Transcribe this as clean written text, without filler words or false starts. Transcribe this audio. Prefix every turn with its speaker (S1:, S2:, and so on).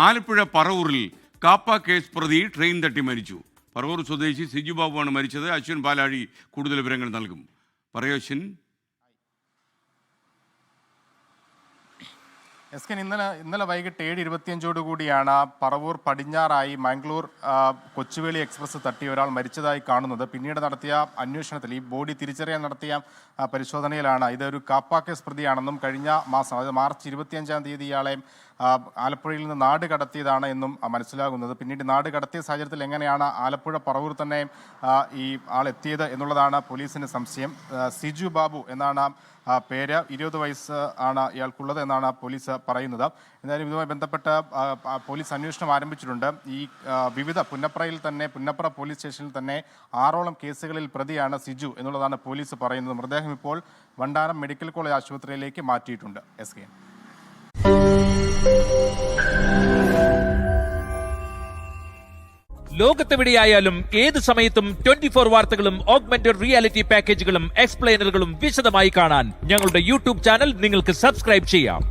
S1: Alappuzha പറവൂരിൽ KAAPA case പ്രതി train തട്ടി മരിച്ചു. പറവൂർ സ്വദേശി സിജു ബാബുവാണ് മരിച്ചത്. അശ്വിൻ പാലാഴി കൂടുതൽ വിവരങ്ങൾ നൽകും. പറയൂ അശ്വിൻ.
S2: ഇന്നലെ വൈകിട്ട് 7:25 കൂടിയാണ് പറവൂർ പടിഞ്ഞാറായി മംഗളൂർ കൊച്ചുവേളി എക്സ്പ്രസ് തട്ടി ഒരാൾ മരിച്ചതായി കാണുന്നത്. പിന്നീട് നടത്തിയ അന്വേഷണത്തിൽ ഈ ബോഡി തിരിച്ചറിയാൻ നടത്തിയ പരിശോധനയിലാണ് ഇതൊരു കാപ്പ കേസ് പ്രതിയാണെന്നും കഴിഞ്ഞ മാസം അതായത് മാർച്ച് 25-ാം തീയതി ഇയാളെ ആലപ്പുഴയിൽ നിന്ന് നാട് കടത്തിയതാണ് എന്നും മനസ്സിലാകുന്നത്. പിന്നീട് നാട് കടത്തിയ സാഹചര്യത്തിൽ എങ്ങനെയാണ് ആലപ്പുഴ പറവൂർ തന്നെ ഈ ആളെത്തിയത് എന്നുള്ളതാണ് പോലീസിന് സംശയം. സിജു ബാബു എന്നാണ് പേര്. 20 വയസ്സ് ആണ് ഇയാൾക്കുള്ളത് എന്നാണ് പോലീസ് പറയുന്നത്. എന്തായാലും ഇതുമായി ബന്ധപ്പെട്ട് പോലീസ് അന്വേഷണം ആരംഭിച്ചിട്ടുണ്ട്. ഈ വിവിധ പുന്നപ്ര പോലീസ് സ്റ്റേഷനിൽ തന്നെ 6ഓളം കേസുകളിൽ പ്രതിയാണ് സിജു എന്നുള്ളതാണ് പോലീസ് പറയുന്നത്. മൃതദേഹം ഇപ്പോൾ വണ്ടാനം മെഡിക്കൽ കോളേജ് ആശുപത്രിയിലേക്ക് മാറ്റിയിട്ടുണ്ട്. SK
S3: ലോകത്തെവിടെയായാലും ഏത് സമയത്തും 24 വാർത്തകളും ഓഗ്മെന്റഡ് റിയാലിറ്റി പാക്കേജുകളും എക്സ്പ്ലെയിനറുകളും വിശദമായി കാണാൻ ഞങ്ങളുടെ യൂട്യൂബ് ചാനൽ നിങ്ങൾക്ക് സബ്സ്ക്രൈബ് ചെയ്യാം.